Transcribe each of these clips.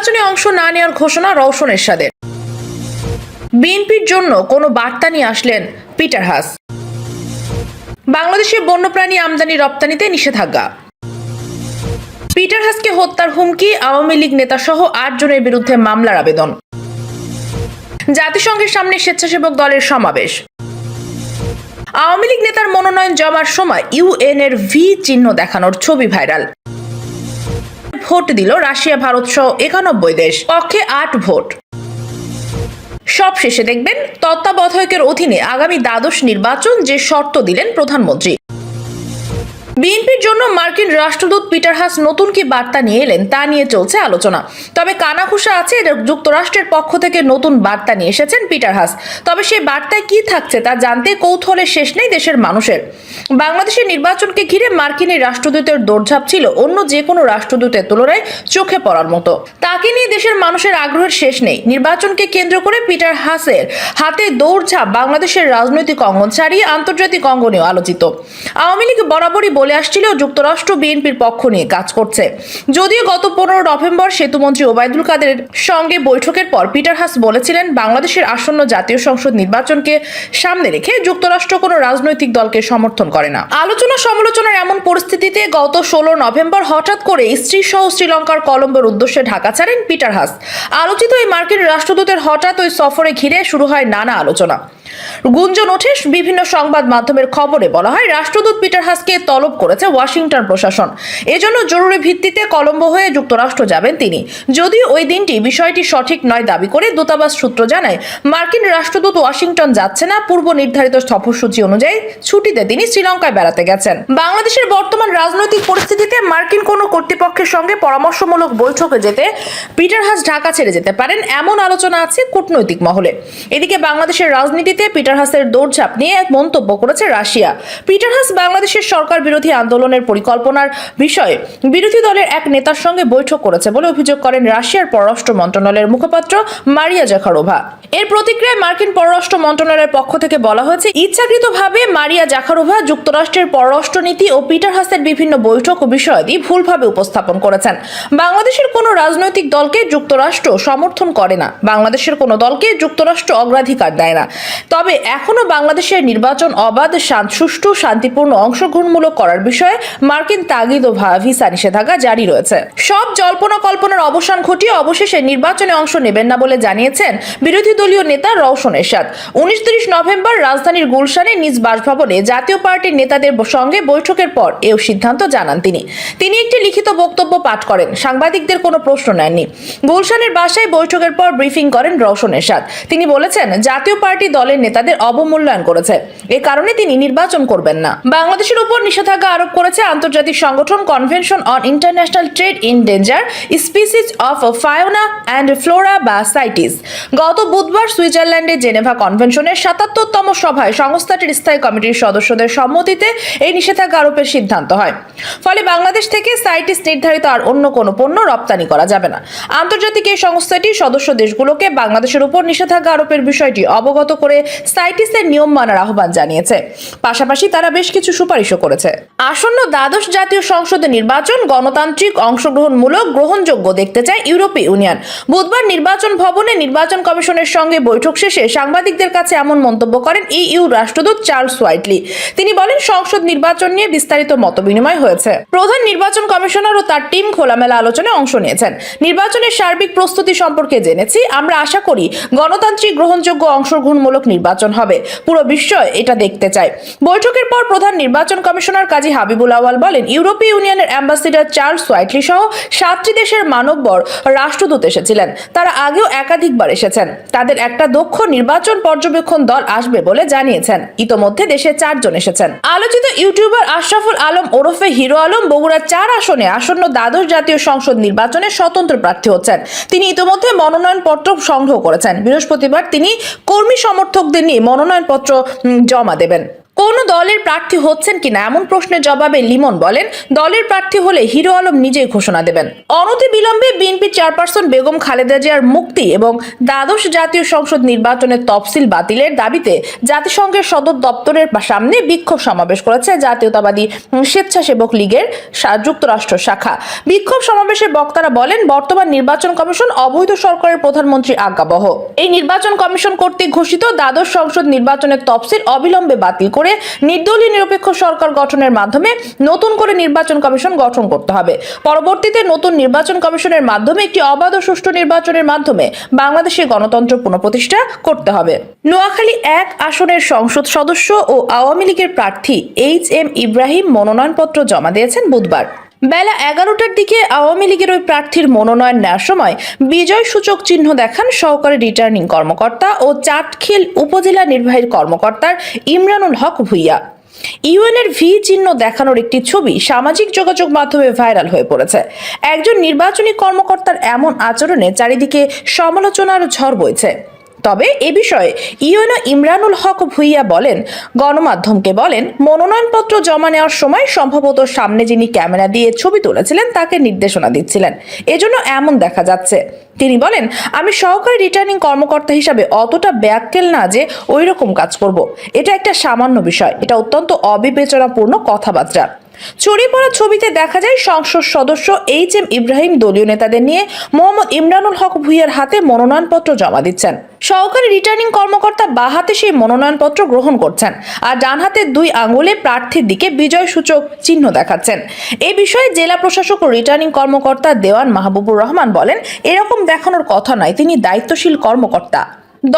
নির্বাচনে অংশ না নেওয়ার ঘোষণা রওশন এরশাদের। বিএনপির জন্য কোনো বার্তা নিয়ে আসলেন পিটার হাস। বাংলাদেশে বন্যপ্রাণী আমদানি রপ্তানিতে নিষেধাজ্ঞা। পিটার হাসকে হত্যার হুমকি, আওয়ামী লীগ নেতা সহ 8 জনের বিরুদ্ধে মামলার আবেদন। জাতিসংঘের সামনে স্বেচ্ছাসেবক দলের সমাবেশ। আওয়ামী লীগ নেতার মনোনয়ন জমার সময় ইউএন এর ভি চিহ্ন দেখানোর ছবি ভাইরাল। ভোট দিল রাশিয়া, ভারত সহ 91 দেশ, পক্ষে 8 ভোট। সব শেষে দেখবেন তত্ত্বাবধায়কের অধীনে আগামী দ্বাদশ নির্বাচন, যে শর্ত দিলেন প্রধানমন্ত্রী। বিএনপির জন্য মার্কিন রাষ্ট্রদূত পিটার হাস নতুন কি বার্তা নিয়ে এলেন তা নিয়ে চলছে আলোচনা। তবে কানাঘুষা আছে যুক্তরাষ্ট্রের পক্ষ থেকে নতুন বার্তা নিয়ে এসেছেন পিটার হাস। তবে সেই বার্তায় কি থাকছে তা জানতে কৌতূহলের শেষ নেই দেশের মানুষের। বাংলাদেশের নির্বাচনকে ঘিরে মার্কিন রাষ্ট্রদূতের দৌড়ঝাঁপ ছিল অন্য যে কোনো রাষ্ট্রদূতের তুলনায় চোখে পড়ার মতো। তাকে নিয়ে দেশের মানুষের আগ্রহের শেষ নেই। নির্বাচনকে কেন্দ্র করে পিটার হাসের হাতে দৌড়ঝাঁপ বাংলাদেশের রাজনৈতিক অঙ্গন ছাড়িয়ে আন্তর্জাতিক অঙ্গনেও আলোচিত। আওয়ামী লীগ বরাবরই বলে আসছিল যুক্তরাষ্ট্র বিএনপির পক্ষ নিয়ে কাজ করছে। যদিও গত 15 নভেম্বর সেতুমন্ত্রী ওবায়দুল কাদেরের সঙ্গে বৈঠকের পর পিটার হাস বলেছিলেন বাংলাদেশের আসন্ন জাতীয় সংসদ নির্বাচনকে সামনে রেখে যুক্তরাষ্ট্র কোনো রাজনৈতিক দলকে সমর্থন করে না। আলোচনা সমালোচনার এমন পরিস্থিতিতে গত 16 নভেম্বর হঠাৎ করে স্ত্রী সহ শ্রীলঙ্কার কলম্বোর উদ্দেশ্যে ঢাকা ছাড়েন পিটার হাস। আলোচিত এই মার্কিন রাষ্ট্রদূতের হঠাৎ ওই সফরে ঘিরে শুরু হয় নানা আলোচনা। গুঞ্জন ওঠে বিভিন্ন সংবাদ মাধ্যমের খবরে বলা হয় রাষ্ট্রদূত পিটার হাসকে তলব করেছে ওয়াশিংটন প্রশাসন। এজন্য জরুরি ভিত্তিতে কলম্বো হয়ে যুক্তরাষ্ট্র যাবেন তিনি। যদিও ওই দিনটি বিষয়টি সঠিক নয় দাবি করে দূতাবাস সূত্র জানায় মার্কিন রাষ্ট্রদূত ওয়াশিংটন যাচ্ছে না। পূর্ব নির্ধারিত সফরসূচি অনুযায়ী ছুটিতে তিনি শ্রীলঙ্কায় বেড়াতে গেছেন। বাংলাদেশের বর্তমান রাজনৈতিক পরিস্থিতিতে মার্কিন কোনো কর্তৃপক্ষের সঙ্গে পরামর্শমূলক বৈঠকে যেতে পিটার হাস ঢাকা ছেড়ে যেতে পারেন, এমন আলোচনা আছে কূটনৈতিক মহলে। এদিকে বাংলাদেশের রাজনীতিতে পিটার হাসের দৌড়ঝাঁপ নিয়ে মন্তব্য করেছে রাশিয়া। পিটার হাস বাংলাদেশের সরকার বিরোধী আন্দোলনের পরিকল্পনার বিষয়ে বিরোধী দলের এক নেতার সঙ্গে বৈঠক করেছে বলে অভিযোগ করেন রাশিয়ার পররাষ্ট্র মন্ত্রণালয়ের মুখপাত্র মারিয়া জাখারোভা। এর প্রতিক্রিয়ায় মার্কিন পররাষ্ট্র মন্ত্রণালয়ের পক্ষ থেকে বলা হয়েছে ইচ্ছাকৃতভাবে মারিয়া জাখারোভা যুক্তরাষ্ট্রের পররাষ্ট্রনীতি ও পিটার হাসের বিভিন্ন বৈঠক ও বিষয়াদি ভুলভাবে উপস্থাপন করেছেন। বাংলাদেশের কোনো রাজনৈতিক দলকে যুক্তরাষ্ট্র সমর্থন করে না, বাংলাদেশের কোনো দলকে যুক্তরাষ্ট্র অগ্রাধিকার দেয় না। তবে এখনো বাংলাদেশের নির্বাচন অবাধ, সুষ্ঠু, শান্তিপূর্ণ, অংশগ্রহণমূলক করার বিষয়ে মার্কিন তাগিদ ও ভিসা নিষেধাজ্ঞা জারি রয়েছে। সব জল্পনা কল্পনার অবসান ঘটিয়ে অবশেষে নির্বাচনে অংশ নেবেন না বলে জানিয়েছেন বিরোধী দলীয় নেতা রওশন এরশাদ। 19-30 নভেম্বর রাজধানীর গুলশানে নিজ বাসভবনে জাতীয় পার্টির নেতাদের সঙ্গে বৈঠকের পর এও সিদ্ধান্ত জানান তিনি একটি লিখিত বক্তব্য পাঠ করেন। সাংবাদিকদের কোনো প্রশ্ন নেননি। গুলশানের বাসায় বৈঠকের পর ব্রিফিং করেন রওশন এরশাদ। তিনি বলেছেন জাতীয় পার্টি দলের নেতাদের অবমূল্যায়ন করেছে, এ কারণে তিনি নির্বাচন করবেন না। বাংলাদেশের উপর নিষেধাজ্ঞা আরোপ করেছে আন্তর্জাতিক সংগঠন convention on international trade in danger species of fauna and flora বা সাইটিস। গত বুধবার সুইজারল্যান্ডে জেনেভা কনভেনশনের 77তম সভায় সংস্থাটির স্থায়ী কমিটির সদস্যদের সম্মতিতে এই নিষেধাজ্ঞা আরোপের সিদ্ধান্ত হয়। ফলে বাংলাদেশ থেকে সাইটিস নির্ধারিত আর অন্য কোনো পণ্য রপ্তানি করা যাবে না। আন্তর্জাতিক এই সংস্থাটি সদস্য দেশগুলোকে বাংলাদেশের উপর নিষেধাজ্ঞা আরোপের বিষয়টি অবগত করে সাইটিসের নিয়ম মানার আহ্বান জানিয়েছে। পাশাপাশি তারা বেশ কিছু সুপারিশও করেছে। আসন্ন দ্বাদশ জাতীয় সংসদে নির্বাচন গণতান্ত্রিক, অংশগ্রহণমূলক, গ্রহণযোগ্য দেখতে চায় ইউরোপীয় ইউনিয়ন। বুধবার নির্বাচন ভবনে নির্বাচন কমিশনের সঙ্গে বৈঠক শেষে সাংবাদিকদের কাছে এমন মন্তব্য করেন ইইউ রাষ্ট্রদূত চার্লস হোয়াইটলি। তিনি বলেন সংসদ নির্বাচন নিয়ে বিস্তারিত মতবিনিময় হয়েছে। প্রধান নির্বাচন কমিশনার ও তার টিম খোলামেলা আলোচনায় অংশ নিয়েছেন। নির্বাচনের সার্বিক প্রস্তুতি সম্পর্কে জেনেছি। আমরা আশা করি গণতান্ত্রিক, গ্রহণযোগ্য, অংশগ্রহণমূলক নির্বাচন হবে। পুরো বিশ্ব এটা দেখতে চায়। বৈঠকের পর প্রধান নির্বাচন কমিশনার কাজী হাবিবুল আওয়াল বলেন ইউরোপীয় ইউনিয়নের অ্যাম্বাসেডর চার্লস হোয়াইটলি সহ 7টি দেশের মানববর রাষ্ট্রদূত এসেছিলেন। তারা আগেও একাধিকবার এসেছেন। তাদের একটা দক্ষ নির্বাচন পর্যবেক্ষণ দল আসবে বলে জানিয়েছেন। ইতোমধ্যে দেশে 4 জন এসেছেন। আলোচিত ইউটিউবার আশরাফুল আলম ওরফে হিরো আলম বগুড়া 4 আসনে আসন্ন দ্বাদশ জাতীয় সংসদ নির্বাচনে স্বতন্ত্র প্রার্থী হচ্ছেন। তিনি ইতোমধ্যে মনোনয়নপত্র সংগ্রহ করেছেন। বৃহস্পতিবার তিনি কর্মী সমর্থকদের নিয়ে মনোনয়নপত্র জমা দেবেন। কোন দলের প্রার্থী হচ্ছেন কিনা এমন প্রশ্নের জবাবে লিমন বলেন, দলের প্রার্থী হলে হিরো আলম নিজেই ঘোষণা দেবেন। অনতি বিলম্বে বিএনপি চেয়ারপারসন বেগম খালেদা জিয়ার মুক্তি এবং দ্বাদশ জাতীয় সংসদ নির্বাচনের তফসিল বাতিলের দাবিতে জাতিসংঘের সদর দপ্তরের সামনে বিক্ষোভ সমাবেশ করেছে জাতীয়তাবাদী স্বেচ্ছাসেবক লীগের যুক্তরাষ্ট্র শাখা। বিক্ষোভ সমাবেশে বক্তারা বলেন, বর্তমান নির্বাচন কমিশন অবৈধ সরকারের প্রধানমন্ত্রী আজ্ঞাবহ। এই নির্বাচন কমিশন কর্তৃক ঘোষিত দ্বাদশ সংসদ নির্বাচনের তফসিল অবিলম্বে বাতিল করে নির্দলীয় নিরপেক্ষ সরকার গঠনের মাধ্যমে নতুন করে নির্বাচন কমিশন গঠন করতে হবে। পরবর্তীতে নতুন নির্বাচন কমিশনের মাধ্যমে একটি অবাধ ও সুষ্ঠু নির্বাচনের মাধ্যমে বাংলাদেশের গণতন্ত্র পুনঃপ্রতিষ্ঠা করতে হবে। নোয়াখালী 1 আসনের সংসদ সদস্য ও আওয়ামী লীগের প্রার্থী HM ইব্রাহিম মনোনয়নপত্র জমা দিয়েছেন বুধবার। বেলা 11টার দিকে আওয়ামী লীগের ওই প্রার্থীর মনোনয়ন নেওয়ার সময় বিজয় সূচক চিহ্ন দেখান সহকারী রিটার্নিং কর্মকর্তা ও চাটখিল উপজেলা নির্বাহী কর্মকর্তার ইমরানুল হক ভূঁইয়া। ইউএনের ভি চিহ্ন দেখানোর একটি ছবি সামাজিক যোগাযোগ মাধ্যমে ভাইরাল হয়ে পড়েছে। একজন নির্বাচনী কর্মকর্তার এমন আচরণে চারিদিকে সমালোচনার ঝড় বইছে। তবে এ বিষয়ে ইউএনও ইমরানুল হক ভূঁইয়া বলেন, গণমাধ্যমকে বলেন, মনোনয়নপত্র জমা নেওয়ার সময় সম্ভবত সামনে যিনি ক্যামেরা দিয়ে ছবি তুলেছিলেন তাকে নির্দেশনা দিচ্ছিলেন, এজন্য এমন দেখা যাচ্ছে। তিনি বলেন, আমি সহকারী রিটার্নিং কর্মকর্তা হিসাবে অতটা ব্যাককেল না যে ওই রকম কাজ করব। এটা একটা সামান্য বিষয়, এটা অত্যন্ত অবিবেচনাপূর্ণ কথাবার্তা। ছড়িয়ে পড়া ছবিতে দেখা যায় সংসদ সদস্য HM ইব্রাহিম দলীয় নেতাদের নিয়ে মোহাম্মদ ইমরানুল হক ভূঁইয়ার হাতে মনোনয়নপত্র জমা দিচ্ছেন। সহকারী রিটার্নিং কর্মকর্তা বাঁ হাতে সেই মনোনয়নপত্র গ্রহণ করছেন আর ডান হাতে 2 আঙ্গুলে প্রার্থীর দিকে বিজয় সূচক চিহ্ন দেখাচ্ছেন। এই বিষয়ে জেলা প্রশাসক ও রিটার্নিং কর্মকর্তা দেওয়ান মাহবুবুর রহমান বলেন, এরকম দেখানোর কথা নয়, তিনি দায়িত্বশীল কর্মকর্তা।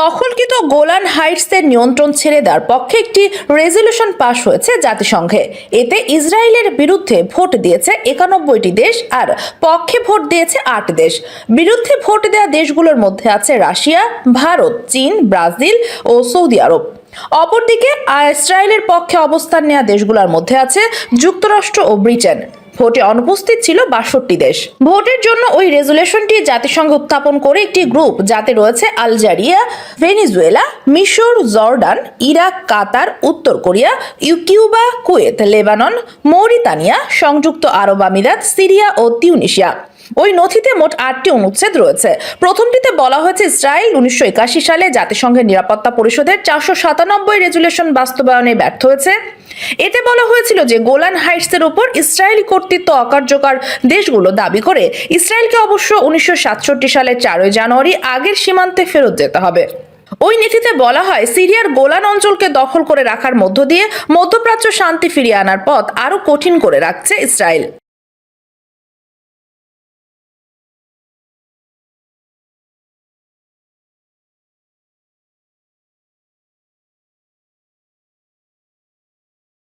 দখলকৃত গোলান হাইটসের নিয়ন্ত্রণ ছেড়ে দেওয়ার পক্ষে একটি রেজলিউশন পাশ হয়েছে জাতিসংঘে। এতে ইসরায়েলের বিরুদ্ধে ভোট দিয়েছে 91টি দেশ আর পক্ষে ভোট দিয়েছে 8 দেশ। বিরুদ্ধে ভোট দেওয়া দেশগুলোর মধ্যে আছে রাশিয়া, ভারত, চীন, ব্রাজিল ও সৌদি আরব। অপরদিকে ইসরায়েলের পক্ষে অবস্থান নেওয়া দেশগুলোর মধ্যে আছে যুক্তরাষ্ট্র ও ব্রিটেন। ভোটে অনুপস্থিত ছিল 62 দেশ। ভোটের জন্য ওই রেজুলেশনটি জাতিসংঘে উত্থাপন করে একটি গ্রুপ, যাতে রয়েছে আলজেরিয়া, ভেনেজুয়েলা, মিশর, জর্ডান, ইরাক, কাতার, উত্তর Korea, Cuba, Kuwait, Lebanon, Mauritania, সংযুক্ত আরব আমিরাত, সিরিয়া ও তিউনিসিয়া। ওই নথিতে মোট 8টি অনুচ্ছেদ রয়েছে। প্রথমটিতে বলা হয়েছে, ইসরায়েল 1981 সালে জাতিসংঘের নিরাপত্তা পরিষদের 497 রেজুলেশন বাস্তবায়নে ব্যর্থ হয়েছে। এতে বলা হয়েছিল যে গোলান হাইটসের উপর ইসরায়েলি কর্তৃত্ব অকার্যকর দেশগুলো দাবি করে ইসরায়েলকে অবশ্য 1967 সালের 4 জানুয়ারি আগের সীমান্তে ফেরত যেতে হবে। ওই নীতিতে বলা হয়, সিরিয়ার গোলান অঞ্চলকে দখল করে রাখার মধ্য দিয়ে মধ্যপ্রাচ্য শান্তি ফিরিয়ে আনার পথ আরো কঠিন করে রাখছে ইসরায়েল।